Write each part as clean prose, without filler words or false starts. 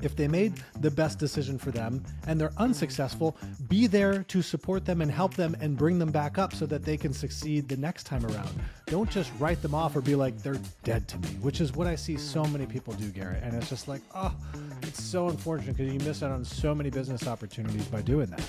If they made the best decision for them and they're unsuccessful, be there to support them and help them and bring them back up so that they can succeed the next time around. Don't just write them off or be like, they're dead to me, which is what I see so many people do, Garrett. And it's just like, oh, it's so unfortunate because you miss out on so many business opportunities by doing that.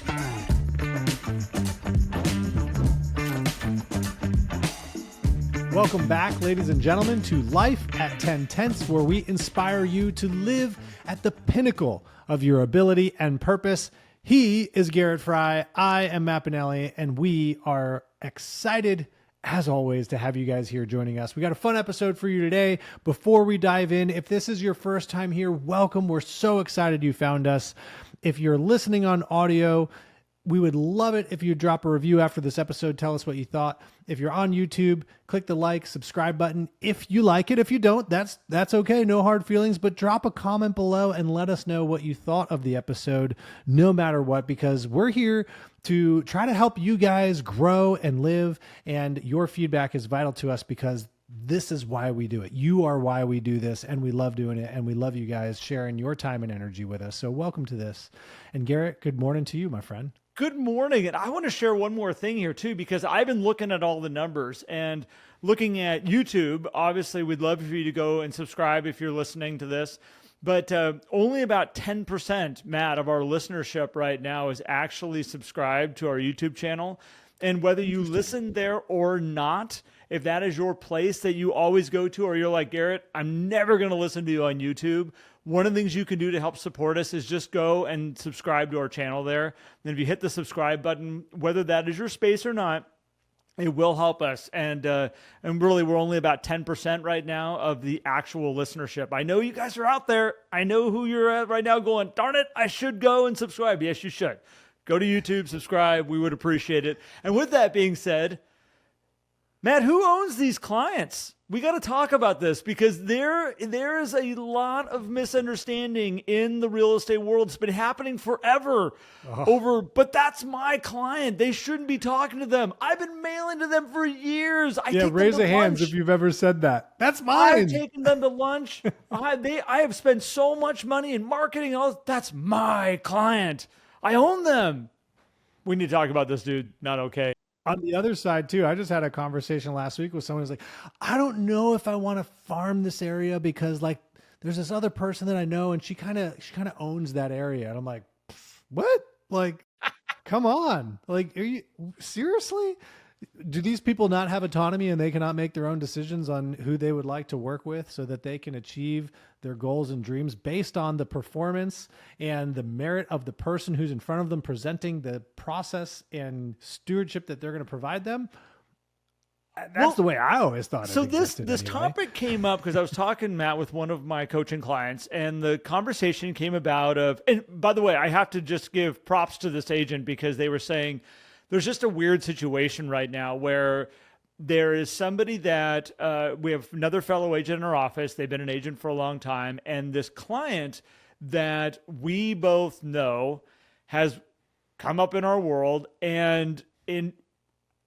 Welcome back, ladies and gentlemen, to Life at 10 Tenths, where we inspire you to live at the pinnacle of your ability and purpose. He is Garrett Fry. I am Matt Pinelli, and we are excited, as always, to have you guys here joining us. We got a fun episode for you today. Before we dive in, if this is your first time here, welcome. We're so excited you found us. If you're listening on audio, we would love it if you drop a review after this episode. Tell us what you thought. If you're on YouTube, click the like, subscribe button. If you like it, if you don't, that's okay. No hard feelings, but drop a comment below and let us know what you thought of the episode, no matter what, because we're here to try to help you guys grow and live. And your feedback is vital to us because this is why we do it. You are why we do this, and we love doing it. And we love you guys sharing your time and energy with us. So welcome to this. And Garrett, good morning to you, my friend. Good morning. And I want to share one more thing here too, because I've been looking at all the numbers and looking at YouTube. Obviously, we'd love for you to go and subscribe if you're listening to this. But only about 10%, Matt, of our listenership right now is actually subscribed to our YouTube channel. And whether you listen there or not, if that is your place that you always go to, or you're like, Garrett, I'm never going to listen to you on YouTube, one of the things you can do to help support us is just go and subscribe to our channel there. And if you hit the subscribe button, whether that is your space or not, it will help us. And really, we're only about 10% right now of the actual listenership. I know you guys are out there. I know who you're at right now going, darn it, I should go and subscribe. Yes, you should. Go to YouTube, subscribe. We would appreciate it. And with that being said, Matt, who owns these clients? We got to talk about this because there is a lot of misunderstanding in the real estate world. It's been happening forever but that's my client. They shouldn't be talking to them. I've been mailing to them for years. Raise a hands if you've ever said that. That's mine. I've taken them to lunch. I have spent so much money in marketing. That's my client. I own them. We need to talk about this, dude. Not okay. On the other side too, I just had a conversation last week with someone who's like, I don't know if I want to farm this area because like there's this other person that I know and she kind of owns that area. And I'm like, what? Like, come on. Like, are you seriously? Do these people not have autonomy and they cannot make their own decisions on who they would like to work with so that they can achieve their goals and dreams based on the performance and the merit of the person who's in front of them presenting the process and stewardship that they're going to provide them? That's the way I always thought it So existed this anyway. topic came up because I was talking, Matt, with one of my coaching clients, and the conversation came about and by the way, I have to just give props to this agent because they were saying, there's just a weird situation right now where there is somebody that we have another fellow agent in our office. They've been an agent for a long time. And this client that we both know has come up in our world and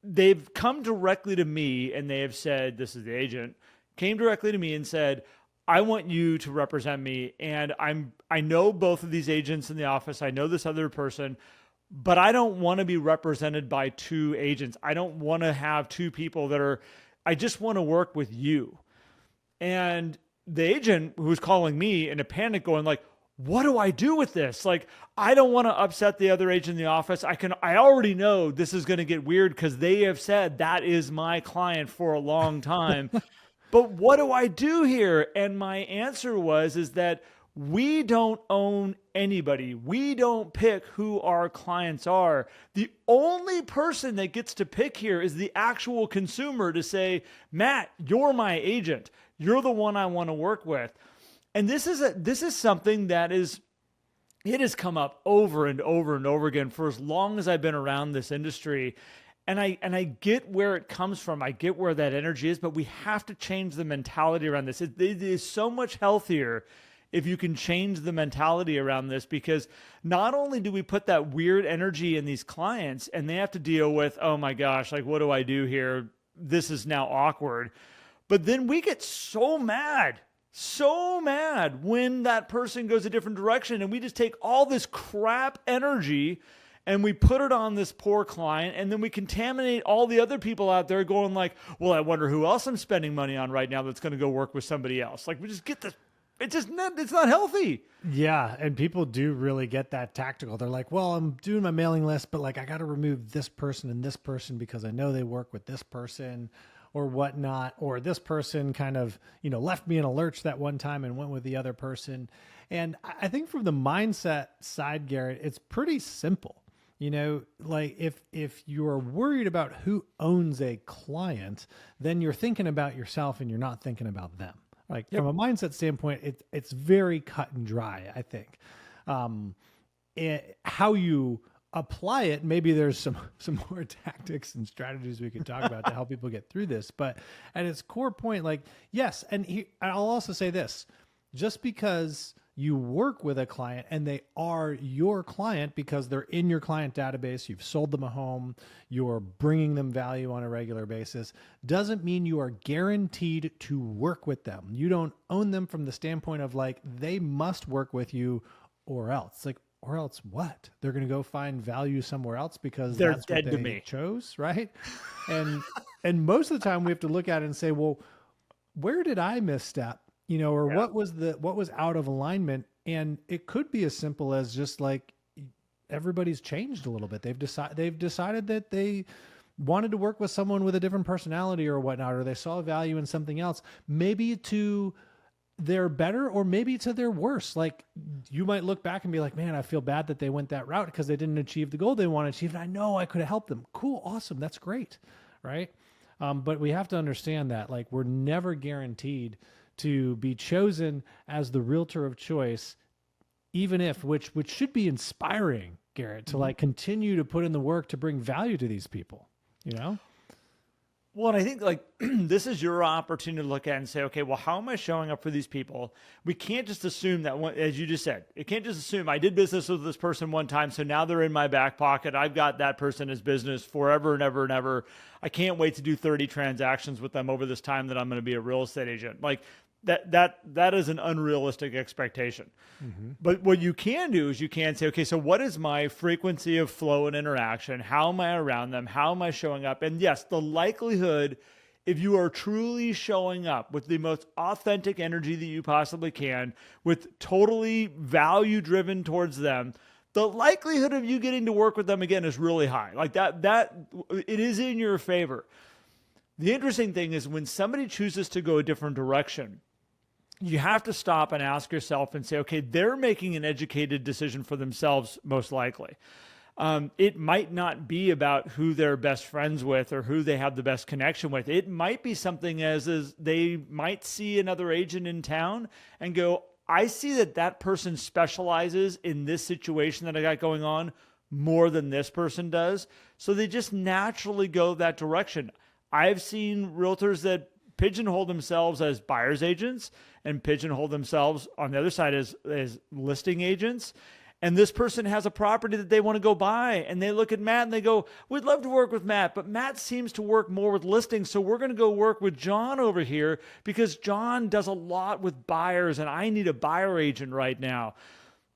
they've come directly to me and they have said, this is the agent, came directly to me and said, I want you to represent me. And I know both of these agents in the office. I know this other person. But I don't want to be represented by two agents. I don't want to have two people I just want to work with you. And the agent who was calling me in a panic going like, what do I do with this? Like, I don't want to upset the other agent in the office. I already know this is going to get weird because they have said that is my client for a long time. But what do I do here? And my answer is that we don't own anybody. We don't pick who our clients are. The only person that gets to pick here is the actual consumer to say, Matt, you're my agent. You're the one I want to work with. And this is something that it has come up over and over and over again for as long as I've been around this industry. And I get where it comes from. I get where that energy is, but we have to change the mentality around this. It is so much healthier if you can change the mentality around this, because not only do we put that weird energy in these clients and they have to deal with, oh my gosh, like, what do I do here? This is now awkward. But then we get so mad so mad when that person goes a different direction, and we just take all this crap energy and we put it on this poor client, and then we contaminate all the other people out there going like, well, I wonder who else I'm spending money on right now that's going to go work with somebody else. Like, we just get this. It's not healthy. Yeah, and people do really get that tactical. They're like, well, I'm doing my mailing list, but like I got to remove this person and this person because I know they work with this person or whatnot, or this person kind of, left me in a lurch that one time and went with the other person. And I think from the mindset side, Garrett, it's pretty simple. Like if you're worried about who owns a client, then you're thinking about yourself and you're not thinking about them. Like from a mindset standpoint, it's very cut and dry, I think. How you apply it, maybe there's some more tactics and strategies we could talk about to help people get through this. But at its core point, like, yes, and I'll also say this, just because you work with a client and they are your client because they're in your client database, you've sold them a home, you're bringing them value on a regular basis, doesn't mean you are guaranteed to work with them. You don't own them from the standpoint of like, they must work with you or else. Like, or else what? They're going to go find value somewhere else because they're that's dead what to they me. chose, right? And most of the time we have to look at it and say, well, where did I misstep? Or what was out of alignment? And it could be as simple as just like everybody's changed a little bit. They've decided that they wanted to work with someone with a different personality or whatnot, or they saw value in something else, maybe to their better or maybe to their worse. Like you might look back and be like, man, I feel bad that they went that route because they didn't achieve the goal they want to achieve. And I know I could have helped them. Cool. Awesome. That's great. Right. But we have to understand that like we're never guaranteed to be chosen as the realtor of choice, even if, which should be inspiring, Garrett, to like continue to put in the work to bring value to these people, Well, and I think like this is your opportunity to look at and say, okay, well, how am I showing up for these people? We can't just assume that as you just said, it can't just assume I did business with this person one time, so now they're in my back pocket. I've got that person as business forever and ever and ever. I can't wait to do 30 transactions with them over this time that I'm going to be a real estate agent. Like that is an unrealistic expectation. Mm-hmm. But what you can do is you can say, okay, so what is my frequency of flow and interaction? How am I around them? How am I showing up? And yes, the likelihood, if you are truly showing up with the most authentic energy that you possibly can, with totally value driven towards them, the likelihood of you getting to work with them again is really high. Like that it is in your favor. The interesting thing is when somebody chooses to go a different direction, you have to stop and ask yourself and say, okay, they're making an educated decision for themselves, most likely. It might not be about who they're best friends with or who they have the best connection with. It might be something as they might see another agent in town and go, I see that person specializes in this situation that I got going on more than this person does. So they just naturally go that direction. I've seen realtors that pigeonhole themselves as buyer's agents and pigeonhole themselves on the other side as listing agents. And this person has a property that they want to go buy. And they look at Matt and they go, we'd love to work with Matt, but Matt seems to work more with listings. So we're going to go work with John over here because John does a lot with buyers and I need a buyer agent right now.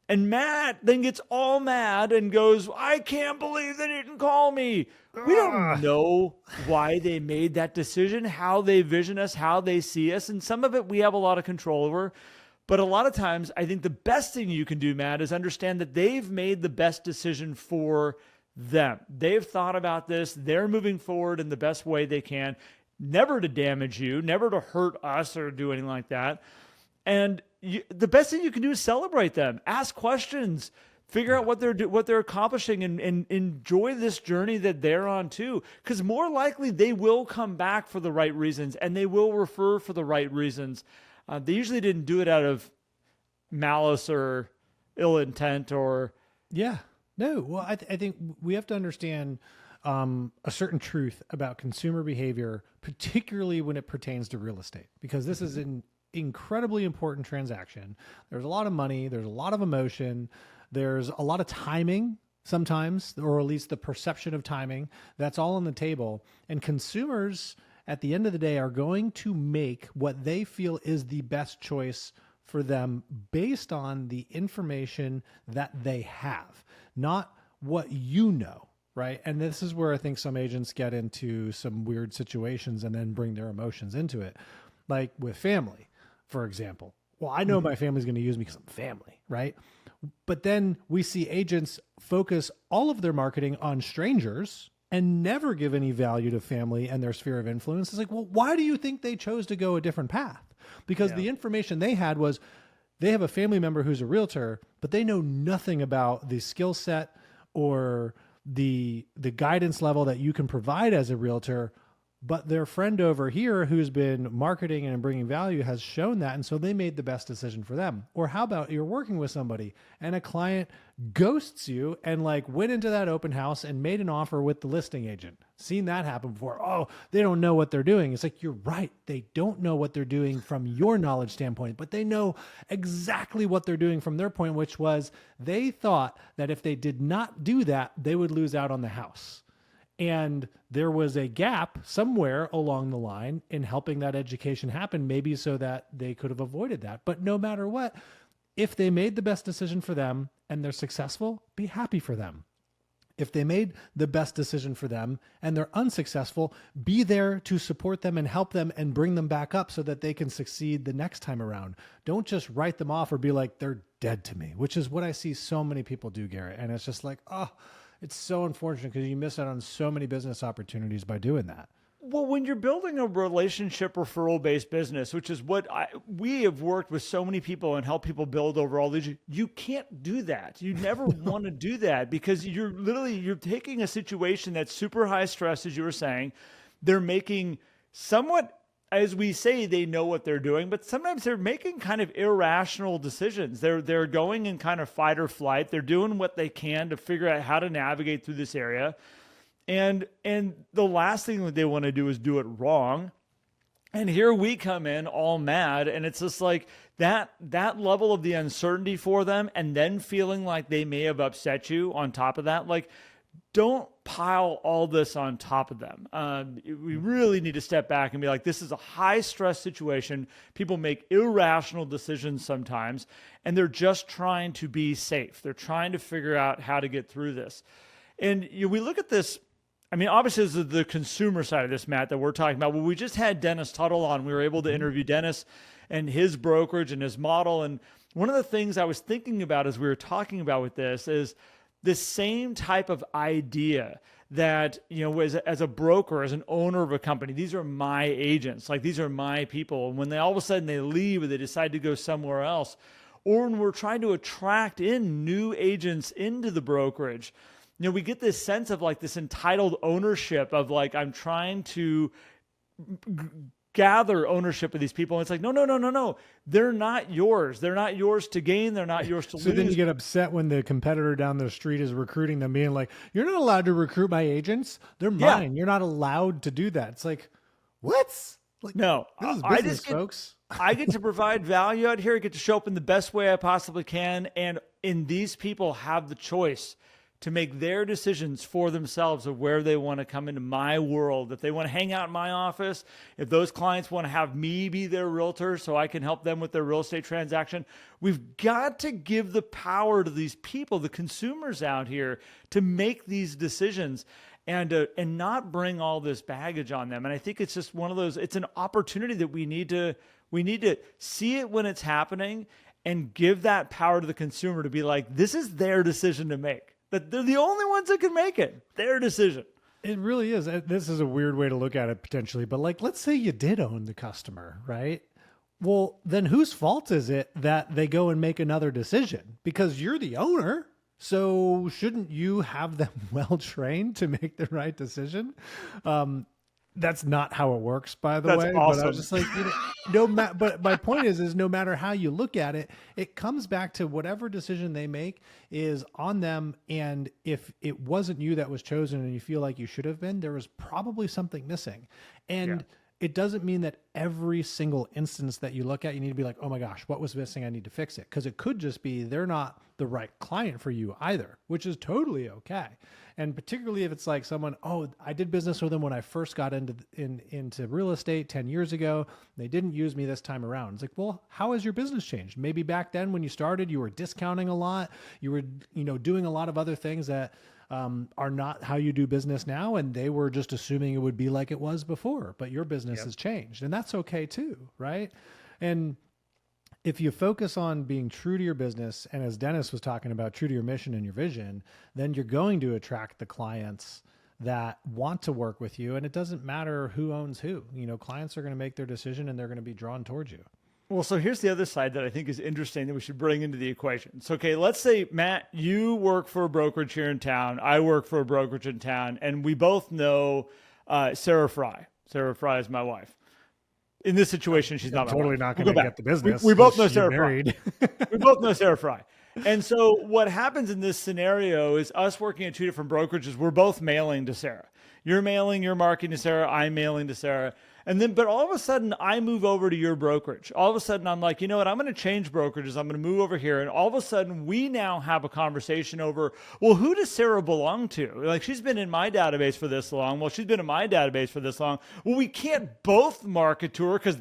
And Matt then gets all mad and goes, I can't believe they didn't call me. We don't know why they made that decision, how they vision us, how they see us. And some of it we have a lot of control over. But a lot of times, I think the best thing you can do, Matt, is understand that they've made the best decision for them. They've thought about this. They're moving forward in the best way they can, never to damage you, never to hurt us or do anything like that. And the best thing you can do is celebrate them, ask questions, figure out what they're accomplishing, and enjoy this journey that they're on too. Because more likely they will come back for the right reasons and they will refer for the right reasons. They usually didn't do it out of malice or ill intent or. Yeah, no. Well, I think we have to understand a certain truth about consumer behavior, particularly when it pertains to real estate, because this is an incredibly important transaction. There's a lot of money. There's a lot of emotion. There's a lot of timing sometimes, or at least the perception of timing. That's all on the table. And consumers at the end of the day are going to make what they feel is the best choice for them based on the information that they have, not what you know, right? And this is where I think some agents get into some weird situations and then bring their emotions into it. Like with family, for example. Well, I know my family's going to use me because I'm family, right? But then we see agents focus all of their marketing on strangers and never give any value to family and their sphere of influence. It's like, well, why do you think they chose to go a different path? Because the information they had was they have a family member who's a realtor, but they know nothing about the skill set or the guidance level that you can provide as a realtor. But their friend over here who's been marketing and bringing value has shown that. And so they made the best decision for them. Or how about you're working with somebody and a client ghosts you and like went into that open house and made an offer with the listing agent. Seen that happen before. Oh, they don't know what they're doing. It's like, you're right. They don't know what they're doing from your knowledge standpoint, but they know exactly what they're doing from their point, which was they thought that if they did not do that, they would lose out on the house. And there was a gap somewhere along the line in helping that education happen, maybe so that they could have avoided that. But no matter what, if they made the best decision for them and they're successful, be happy for them. If they made the best decision for them and they're unsuccessful, be there to support them and help them and bring them back up so that they can succeed the next time around. Don't just write them off or be like, they're dead to me, which is what I see so many people do, Garrett. And it's just like, oh, it's so unfortunate because you miss out on so many business opportunities by doing that. Well, when you're building a relationship referral-based business, which is what we have worked with so many people and helped people build over all these, you can't do that. You never want to do that because you're taking a situation that's super high stress, as you were saying. They're making somewhat, as we say, they know what they're doing, but sometimes they're making kind of irrational decisions. They're going in kind of fight or flight. They're doing what they can to figure out how to navigate through this area. And the last thing that they want to do is do it wrong. And here we come in all mad. And it's just like that level of the uncertainty for them and then feeling like they may have upset you on top of that. Like, don't pile all this on top of them. We really need to step back and be like, this is a high stress situation. People make irrational decisions sometimes, and they're just trying to be safe. They're trying to figure out how to get through this. And we look at this. I mean, obviously, this is the consumer side of this, Matt, that we're talking about. Well, we just had Dennis Tuttle on. We were able to interview Dennis and his brokerage and his model. And one of the things I was thinking about as we were talking about with this is the same type of idea that, as a broker, as an owner of a company, these are my agents, like these are my people. And when they all of a sudden they leave or they decide to go somewhere else, or when we're trying to attract in new agents into the brokerage, we get this sense of like this entitled ownership of like, I'm trying to gather ownership of these people. And it's like, no. They're not yours. They're not yours to gain. They're not yours to lose. So then you get upset when the competitor down the street is recruiting them, being like, you're not allowed to recruit my agents. They're mine. You're not allowed to do that. It's like, what? Like, no, this is business, folks. I get to provide value out here. I get to show up in the best way I possibly can. And these people have the choice to make their decisions for themselves of where they want to come into my world. If they want to hang out in my office, if those clients want to have me be their realtor so I can help them with their real estate transaction, we've got to give the power to these people, the consumers out here, to make these decisions and not bring all this baggage on them. And I think it's just one of those, it's an opportunity that we need to see it when it's happening and give that power to the consumer to be like, this is their decision to make. That they're the only ones that can make it. Their decision. It really is. This is a weird way to look at it potentially, but like, let's say you did own the customer, right? Well, then whose fault is it that they go and make another decision? Because you're the owner. So shouldn't you have them well trained to make the right decision? That's not how it works, by the way. Awesome. But I was just like, but my point is no matter how you look at it, it comes back to whatever decision they make is on them. And if it wasn't you that was chosen and you feel like you should have been, there was probably something missing. And it doesn't mean that every single instance that you look at, you need to be like, oh my gosh, what was missing? I need to fix it. Because it could just be they're not the right client for you either, which is totally okay. And particularly if it's like someone, oh, I did business with them when I first got into real estate 10 years ago. They didn't use me this time around. It's like, well, how has your business changed? Maybe back then when you started, you were discounting a lot. You were, doing a lot of other things that are not how you do business now. And they were just assuming it would be like it was before, but your business has changed, and that's okay too. Right. And if you focus on being true to your business, and as Dennis was talking about, true to your mission and your vision, then you're going to attract the clients that want to work with you. And it doesn't matter who owns who, clients are going to make their decision and they're going to be drawn towards you. Well, so here's the other side that I think is interesting that we should bring into the equation. So, okay, let's say, Matt, you work for a brokerage here in town. I work for a brokerage in town, and we both know Sarah Fry. Sarah Fry is my wife. In this situation, she's not my totally wife. not going to get the business. We both know Sarah Fry. We both know Sarah Fry. And so what happens in this scenario is us working at two different brokerages, we're both mailing to Sarah. You're mailing, you're marketing to Sarah, I'm mailing to Sarah. And then, but all of a sudden I move over to your brokerage. All of a sudden I'm like, you know what? I'm going to change brokerages. I'm going to move over here. And all of a sudden we now have a conversation over, well, who does Sarah belong to? Like, she's been in my database for this long. Well, she's been in my database for this long. Well, we can't both market to her because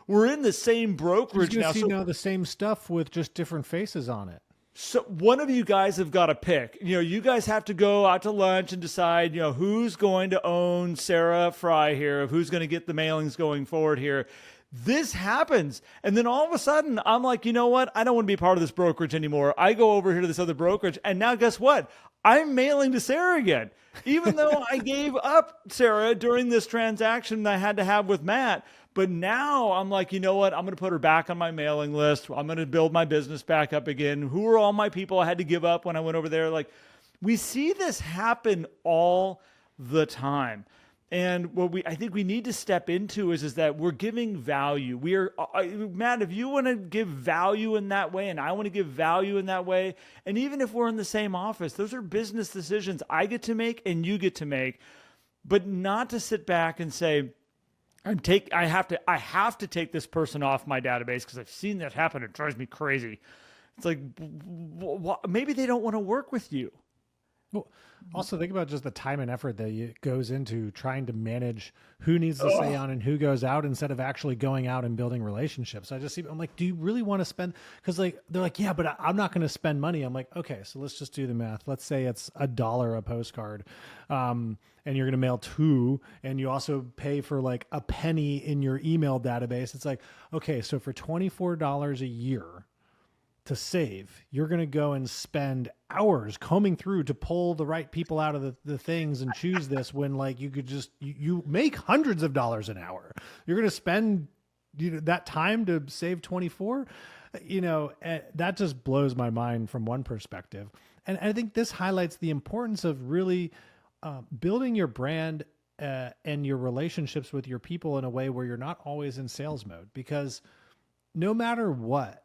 we're in the same brokerage now. See now the same stuff with just different faces on it. So one of you guys have got to pick. You guys have to go out to lunch and decide, who's going to own Sarah Fry here, who's going to get the mailings going forward here. This happens. And then all of a sudden, I'm like, you know what? I don't want to be part of this brokerage anymore. I go over here to this other brokerage. And now guess what? I'm mailing to Sarah again. Even though I gave up Sarah during this transaction that I had to have with Matt. But now I'm like, you know what? I'm going to put her back on my mailing list. I'm going to build my business back up again. Who are all my people I had to give up when I went over there? Like, we see this happen all the time. And what I think we need to step into is that we're giving value. We are, Matt, if you want to give value in that way, and I want to give value in that way, and even if we're in the same office, those are business decisions I get to make and you get to make, but not to sit back and say, I have to take this person off my database because I've seen that happen. It drives me crazy. It's like, maybe they don't want to work with you. Well, also think about just the time and effort that goes into trying to manage who needs to stay on and who goes out instead of actually going out and building relationships. I'm like, do you really want to spend? Because they're like, yeah, but I'm not going to spend money. I'm like, okay, so let's just do the math. Let's say it's $1 a postcard, and you're going to mail 2, and you also pay for like a penny in your email database. It's like, okay, so for $24 a year to save, you're going to go and spend hours combing through to pull the right people out of the things and choose this when like you could just, you make hundreds of dollars an hour. You're going to spend that time to save 24, that just blows my mind from one perspective. And I think this highlights the importance of really building your brand and your relationships with your people in a way where you're not always in sales mode, because no matter what,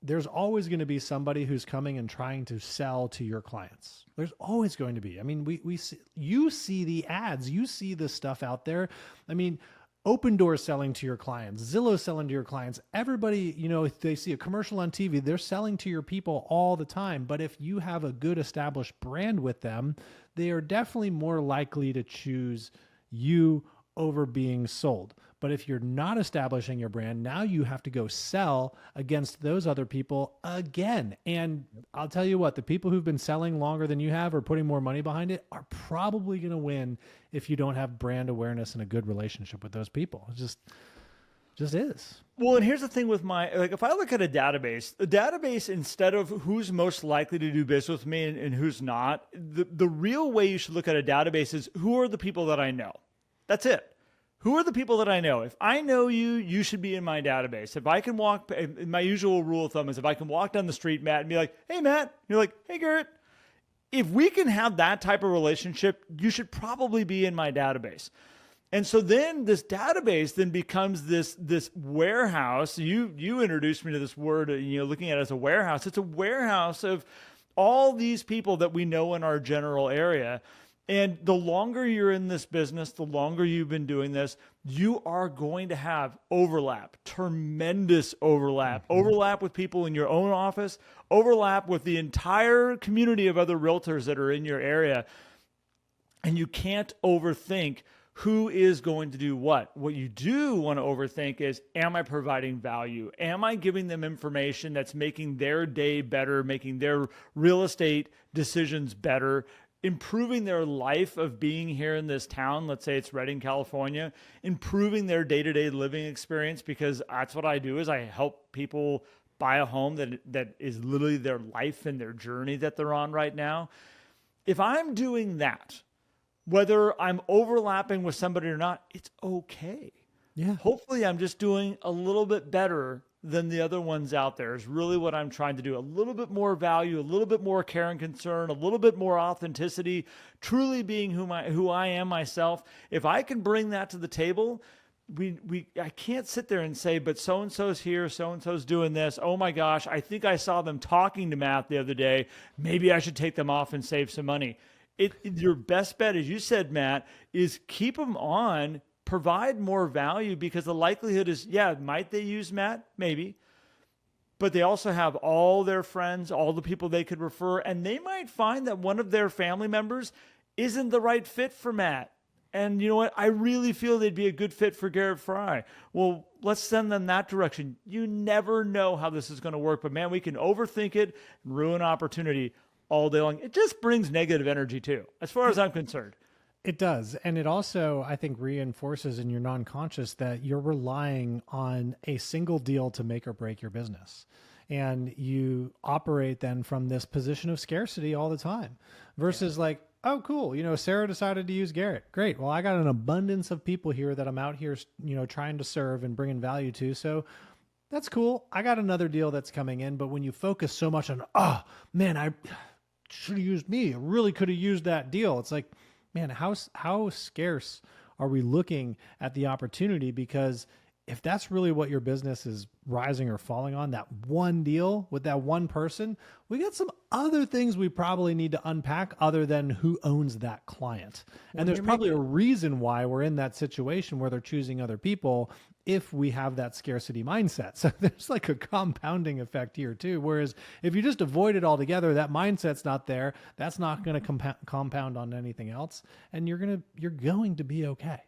there's always going to be somebody who's coming and trying to sell to your clients. There's always going to be. I mean, you see the ads, you see the stuff out there. I mean, Open Door selling to your clients, Zillow selling to your clients. Everybody, if they see a commercial on TV, they're selling to your people all the time. But if you have a good established brand with them, they are definitely more likely to choose you over being sold. But if you're not establishing your brand, now you have to go sell against those other people again. And I'll tell you what, the people who've been selling longer than you have or putting more money behind it are probably going to win if you don't have brand awareness and a good relationship with those people. It just is. Well, and here's the thing with if I look at a database, instead of who's most likely to do business with me and who's not, the real way you should look at a database is who are the people that I know. That's it. Who are the people that I know? If I know you, you should be in my database. If I can my usual rule of thumb is if I can walk down the street, Matt, and be like, hey, Matt, you're like, hey, Garrett. If we can have that type of relationship, you should probably be in my database. And so then this database then becomes this warehouse. You introduced me to this word, looking at it as a warehouse. It's a warehouse of all these people that we know in our general area. And the longer you're in this business, the longer you've been doing this, you are going to have overlap, tremendous overlap, overlap with people in your own office, overlap with the entire community of other realtors that are in your area. And you can't overthink who is going to do what. What you do want to overthink is, am I providing value? Am I giving them information that's making their day better, making their real estate decisions better, improving their life of being here in this town? Let's say it's Redding, California, improving their day-to-day living experience, because that's what I do, is I help people buy a home that is literally their life and their journey that they're on right now. If I'm doing that, whether I'm overlapping with somebody or not, it's okay. Yeah. Hopefully I'm just doing a little bit better than the other ones out there is really what I'm trying to do. A little bit more value, a little bit more care and concern, a little bit more authenticity, truly being who I am myself. If I can bring that to the table, I can't sit there and say, but so-and-so's here, so-and-so's doing this. Oh my gosh, I think I saw them talking to Matt the other day. Maybe I should take them off and save some money. Your best bet, as you said, Matt, is keep them on, provide more value, because the likelihood is, yeah, might they use Matt? Maybe. But they also have all their friends, all the people they could refer, and they might find that one of their family members isn't the right fit for Matt. And you know what? I really feel they'd be a good fit for Garrett Fry. Well, let's send them that direction. You never know how this is going to work, but man, we can overthink it and ruin opportunity all day long. It just brings negative energy too, as far as I'm concerned. It does. And it also, I think, reinforces in your non-conscious that you're relying on a single deal to make or break your business. And you operate then from this position of scarcity all the time versus like, oh, cool. Sarah decided to use Garrett. Great. Well, I got an abundance of people here that I'm out here, trying to serve and bringing value to. So that's cool. I got another deal that's coming in. But when you focus so much on, oh man, I should have used me. I really could have used that deal. It's like, man, how scarce are we looking at the opportunity? Because if that's really what your business is rising or falling on, that one deal with that one person, we got some other things we probably need to unpack other than who owns that client. And there's probably a reason why we're in that situation where they're choosing other people if we have that scarcity mindset. So there's like a compounding effect here too. Whereas if you just avoid it altogether, that mindset's not there. That's not going to compound on anything else. And you're going to be okay.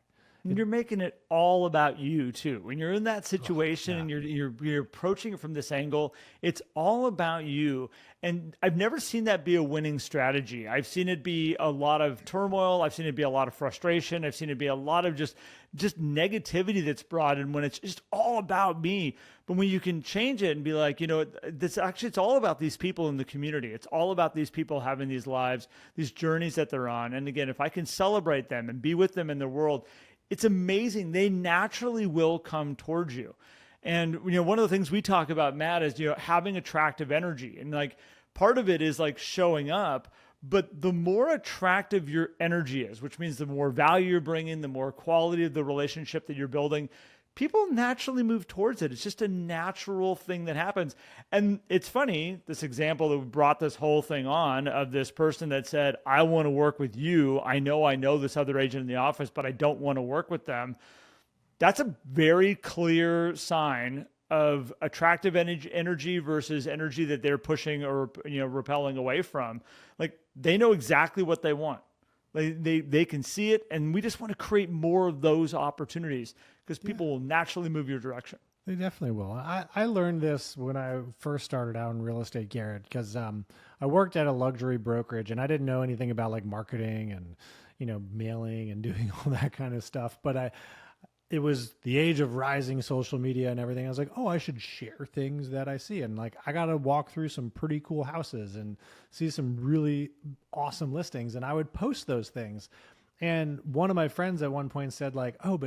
And you're making it all about you too. When you're in that situation and you're approaching it from this angle, it's all about you. And I've never seen that be a winning strategy. I've seen it be a lot of turmoil. I've seen it be a lot of frustration. I've seen it be a lot of just negativity that's brought in when it's just all about me. But when you can change it and be like, it's all about these people in the community. It's all about these people having these lives, these journeys that they're on. And again, if I can celebrate them and be with them in their world, it's amazing. They naturally will come towards you. And, one of the things we talk about, Matt, is, having attractive energy. And like part of it is like showing up, but the more attractive your energy is, which means the more value you're bringing, the more quality of the relationship that you're building, people naturally move towards it. It's just a natural thing that happens. And it's funny, this example that brought this whole thing on of this person that said, I want to work with you. I know this other agent in the office, but I don't want to work with them. That's a very clear sign of attractive energy versus energy that they're pushing or repelling away from. Like they know exactly what they want. They can see it, and we just want to create more of those opportunities because people will naturally move your direction. They definitely will. I learned this when I first started out in real estate, Garrett, because I worked at a luxury brokerage and I didn't know anything about like marketing and mailing and doing all that kind of stuff. But it was the age of rising social media and everything. I was like, oh, I should share things that I see. And like, I got to walk through some pretty cool houses and see some really awesome listings. And I would post those things. And one of my friends at one point said like, oh,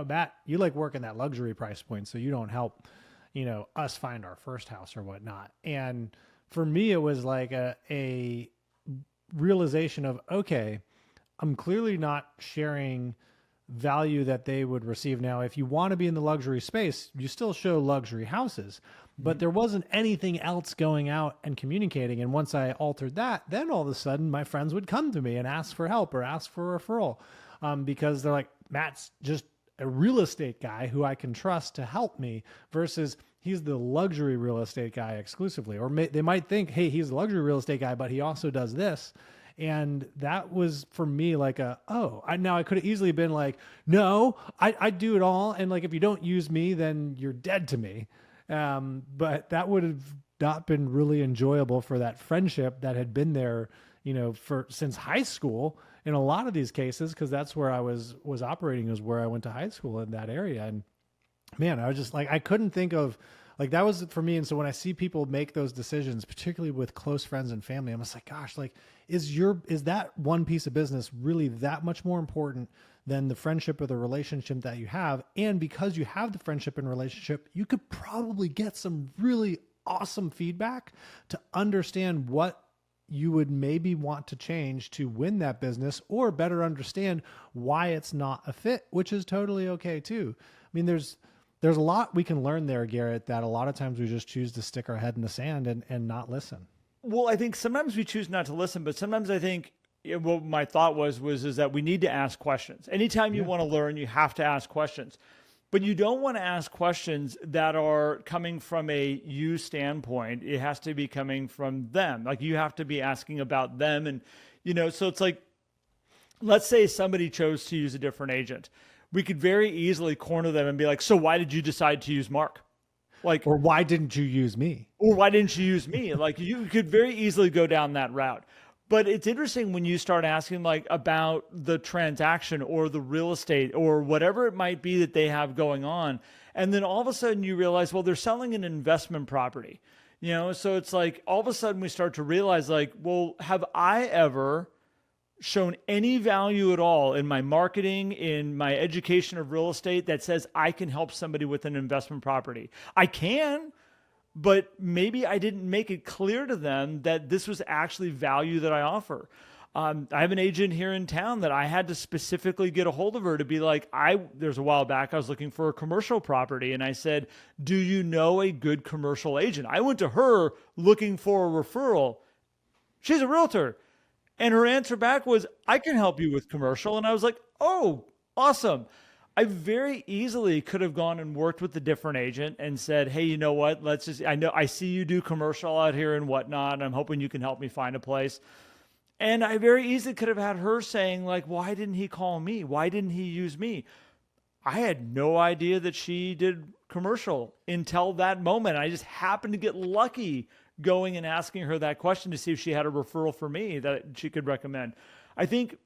Matt, you like work in that luxury price point. So you don't help, us find our first house or whatnot. And for me, it was like a realization of, okay, I'm clearly not sharing value that they would receive. Now, if you want to be in the luxury space, you still show luxury houses, but there wasn't anything else going out and communicating. And once I altered that, then all of a sudden my friends would come to me and ask for help or ask for a referral, because they're like, Matt's just a real estate guy who I can trust to help me, versus he's the luxury real estate guy exclusively. Or they might think, hey, he's the luxury real estate guy, but he also does this. And that was for me like now I could have easily been like, no, I do it all. And like, if you don't use me, then you're dead to me. But that would have not been really enjoyable for that friendship that had been there, since high school in a lot of these cases, because that's where I was operating, is where I went to high school in that area. And man, I was just like, I couldn't think of, like, that was for me. And so when I see people make those decisions, particularly with close friends and family, I'm just like, gosh, like, is that one piece of business really that much more important than the friendship or the relationship that you have? And because you have the friendship and relationship, you could probably get some really awesome feedback to understand what you would maybe want to change to win that business, or better understand why it's not a fit, which is totally okay too. I mean, there's a lot we can learn there, Garrett, that a lot of times we just choose to stick our head in the sand and not listen. Well, I think sometimes we choose not to listen, but sometimes I think what my thought was that we need to ask questions. Anytime you want to learn, you have to ask questions. But you don't want to ask questions that are coming from a you standpoint. It has to be coming from them. Like, you have to be asking about them. And, so it's like, let's say somebody chose to use a different agent. We could very easily corner them and be like, so why did you decide to use Mark? Like, or why didn't you use me? Or why didn't you use me? Like, you could very easily go down that route. But it's interesting when you start asking like about the transaction or the real estate or whatever it might be that they have going on. And then all of a sudden you realize, well, they're selling an investment property, so it's like, all of a sudden we start to realize like, well, have I ever shown any value at all in my marketing, in my education of real estate, that says I can help somebody with an investment property? I can, but maybe I didn't make it clear to them that this was actually value that I offer. I have an agent here in town that I had to specifically get a hold of her to be like, there's a while back, I was looking for a commercial property. And I said, do you know a good commercial agent? I went to her looking for a referral. She's a realtor. And her answer back was, I can help you with commercial. And I was like, oh, awesome. I very easily could have gone and worked with a different agent and said, hey, you know what? I see you do commercial out here and whatnot, and I'm hoping you can help me find a place. And I very easily could have had her saying like, why didn't he call me? Why didn't he use me? I had no idea that she did commercial until that moment. I just happened to get lucky going and asking her that question to see if she had a referral for me that she could recommend. I think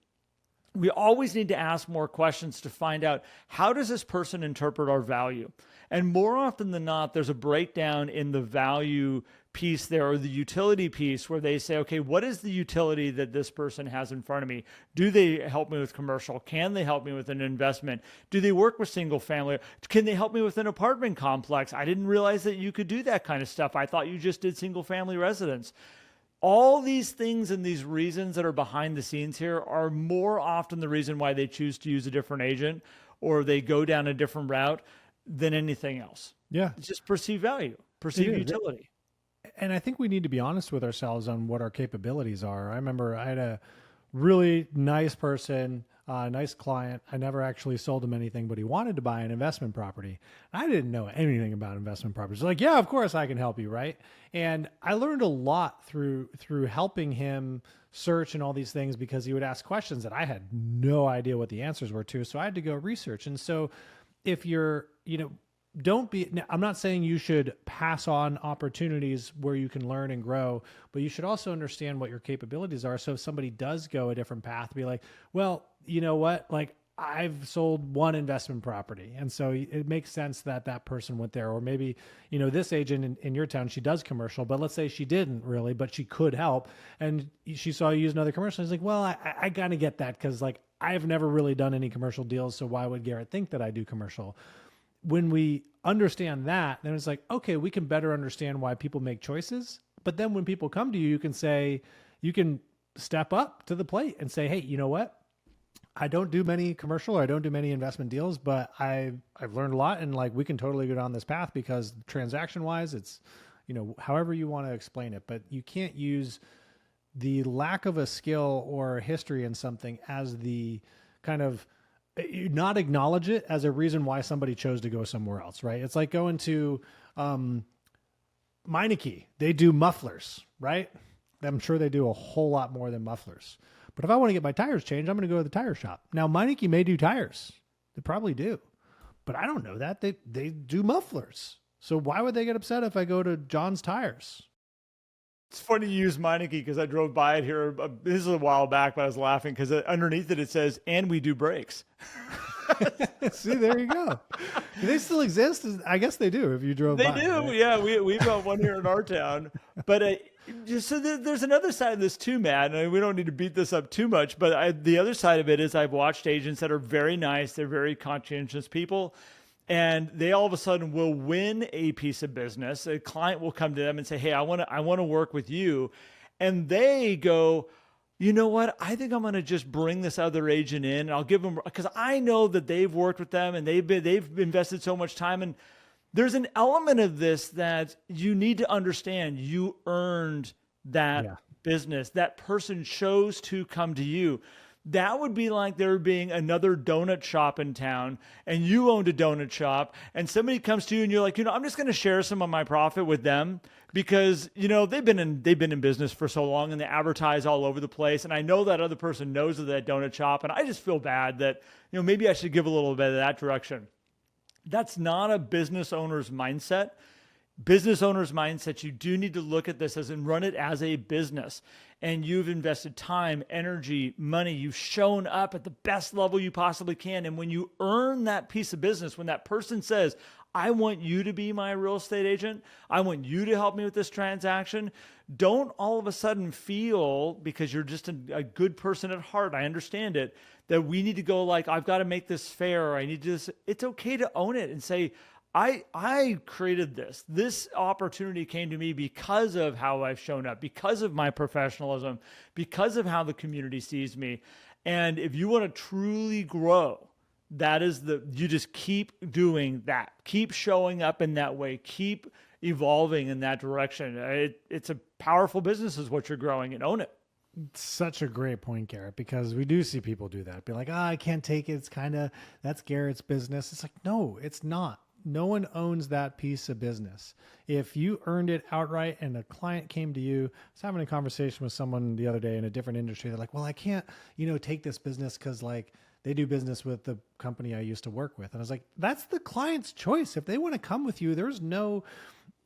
we always need to ask more questions to find out, how does this person interpret our value? And more often than not, there's a breakdown in the value piece there, or the utility piece, where they say, okay, what is the utility that this person has in front of me? Do they help me with commercial? Can they help me with an investment? Do they work with single family? Can they help me with an apartment complex? I didn't realize that you could do that kind of stuff. I thought you just did single family residence. All these things and these reasons that are behind the scenes here are more often the reason why they choose to use a different agent or they go down a different route than anything else. Yeah. It's just perceived value, perceived utility. And I think we need to be honest with ourselves on what our capabilities are. I remember I had a really nice person, nice client. I never actually sold him anything, but he wanted to buy an investment property. I didn't know anything about investment properties. Like, yeah, of course I can help you, right? And I learned a lot through helping him search and all these things, because he would ask questions that I had no idea what the answers were to. So I had to go research. And so if you're, I'm not saying you should pass on opportunities where you can learn and grow, but you should also understand what your capabilities are. So if somebody does go a different path, be like, well, you know what? Like, I've sold one investment property. And so it makes sense that that person went there. Or maybe, this agent in your town, she does commercial, but let's say she didn't really, but she could help. And she saw you use another commercial. She's like, well, I got to get that, because like, I've never really done any commercial deals. So why would Garrett think that I do commercial? When we understand that, then it's like, okay, we can better understand why people make choices. But then when people come to you, you can step up to the plate and say, hey, you know what? I don't do many commercial or I don't do many investment deals, but I've learned a lot, and like we can totally go down this path because transaction wise, it's, however you want to explain it, but you can't use the lack of a skill or a history in something as the kind of, you not acknowledge it as a reason why somebody chose to go somewhere else, right? It's like going to Meineke. They do mufflers, right? I'm sure they do a whole lot more than mufflers. But if I want to get my tires changed, I'm going to go to the tire shop. Now, Meineke may do tires. They probably do. But I don't know that. They do mufflers. So why would they get upset if I go to John's Tires? It's funny you use Meineke because I drove by it here. This is a while back, but I was laughing because underneath it says, "And we do brakes." See, there you go. Do they still exist? I guess they do if you drove by. They do. Right? Yeah, we've got one here in our town. But so there's another side of this too, Matt. And we don't need to beat this up too much. But the other side of it is I've watched agents that are very nice. They're very conscientious people. And they all of a sudden will win a piece of business. A client will come to them and say, "Hey, I want to work with you." And they go, "You know what? I think I'm going to just bring this other agent in and I'll give them," because I know that they've worked with them and they've invested so much time. And there's an element of this that you need to understand. You earned that business. That person chose to come to you. That would be like there being another donut shop in town and you owned a donut shop and somebody comes to you and you're like, I'm just going to share some of my profit with them because, they've been in business for so long and they advertise all over the place. And I know that other person knows of that donut shop. And I just feel bad that, maybe I should give a little bit of that direction. That's not a business owner's mindset. Business owner's mindset, you do need to look at this and run it as a business. And you've invested time, energy, money. You've shown up at the best level you possibly can. And when you earn that piece of business, when that person says, "I want you to be my real estate agent. I want you to help me with this transaction," don't all of a sudden feel, because you're just a good person at heart, I understand it, that we need to go like, "I've got to make this fair." Or I need to just, it's okay to own it and say, I created this. This opportunity came to me because of how I've shown up, because of my professionalism, because of how the community sees me. And if you want to truly grow, you just keep doing that. Keep showing up in that way. Keep evolving in that direction. It's a powerful business is what you're growing, and own it. Such a great point, Garrett, because we do see people do that. Be like, I can't take it. It's that's Garrett's business. It's like, no, it's not. No one owns that piece of business. If you earned it outright and a client came to you, I was having a conversation with someone the other day in a different industry. They're like, "Well, I can't, take this business because like they do business with the company I used to work with." And I was like, that's the client's choice. If they want to come with you, there's no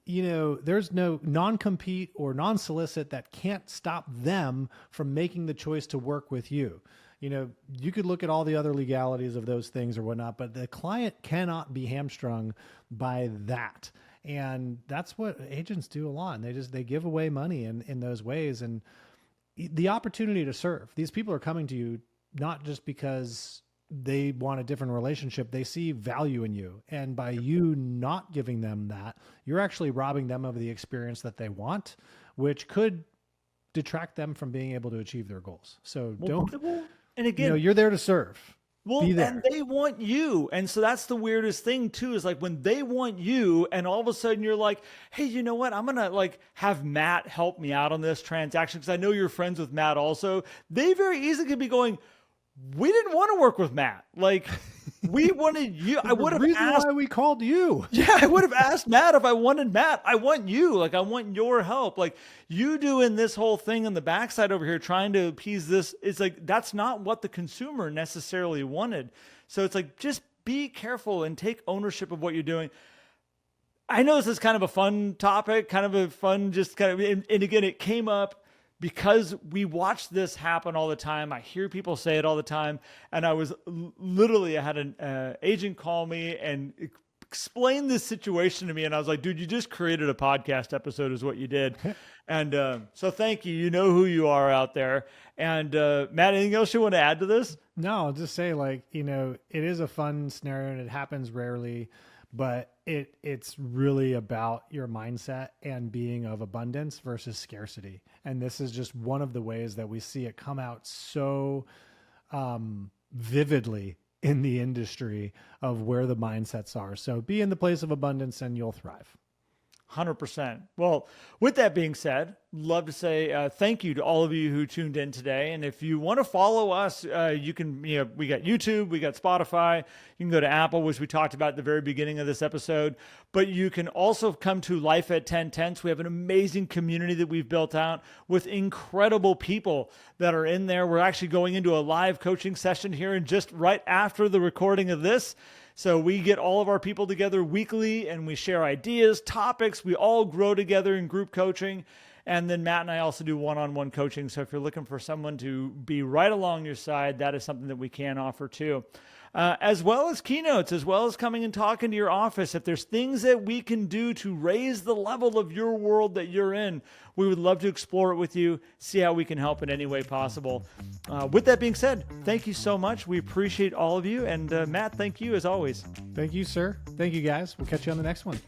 non-compete or non-solicit that can't stop them from making the choice to work with you. You could look at all the other legalities of those things or whatnot, but the client cannot be hamstrung by that. And that's what agents do a lot. And they give away money in those ways. And the opportunity to serve, these people are coming to you, not just because they want a different relationship. They see value in you. And by you not giving them that, you're actually robbing them of the experience that they want, which could detract them from being able to achieve their goals. So don't... And again, you're there to serve. Well, and they want you. And so that's the weirdest thing too, is like when they want you and all of a sudden you're like, "Hey, you know what? I'm going to like have Matt help me out on this transaction because I know you're friends with Matt also." They very easily could be going, "We didn't want to work with Matt. Like we wanted you." I would have asked why we called you. Yeah, I would have asked Matt if I wanted Matt. I want you. Like, I want your help. Like, you doing this whole thing on the backside over here trying to appease this. It's like, that's not what the consumer necessarily wanted. So it's like, just be careful and take ownership of what you're doing. I know this is kind of a fun topic, kind of a fun, just kind of, and again, it came up because we watch this happen all the time. I hear people say it all the time. And I was literally, I had an agent call me and explain this situation to me. And I was like, "Dude, you just created a podcast episode is what you did." And so thank you. You know who you are out there. And Matt, anything else you want to add to this? No, I'll just say like, it is a fun scenario and it happens rarely, but it's really about your mindset and being of abundance versus scarcity. And this is just one of the ways that we see it come out so vividly in the industry of where the mindsets are. So be in the place of abundance and you'll thrive. 100%. Well, with that being said, love to say thank you to all of you who tuned in today. And if you want to follow us, you can, we got YouTube, we got Spotify, you can go to Apple, which we talked about at the very beginning of this episode, but you can also come to Life at 10 Tenths. We have an amazing community that we've built out with incredible people that are in there. We're actually going into a live coaching session here and just right after the recording of this. So we get all of our people together weekly and we share ideas, topics. We all grow together in group coaching. And then Matt and I also do one-on-one coaching. So if you're looking for someone to be right along your side, that is something that we can offer too. As well as keynotes, as well as coming and talking to your office. If there's things that we can do to raise the level of your world that you're in, we would love to explore it with you, see how we can help in any way possible. With that being said, thank you so much. We appreciate all of you. And Matt, thank you as always. Thank you, sir. Thank you, guys. We'll catch you on the next one.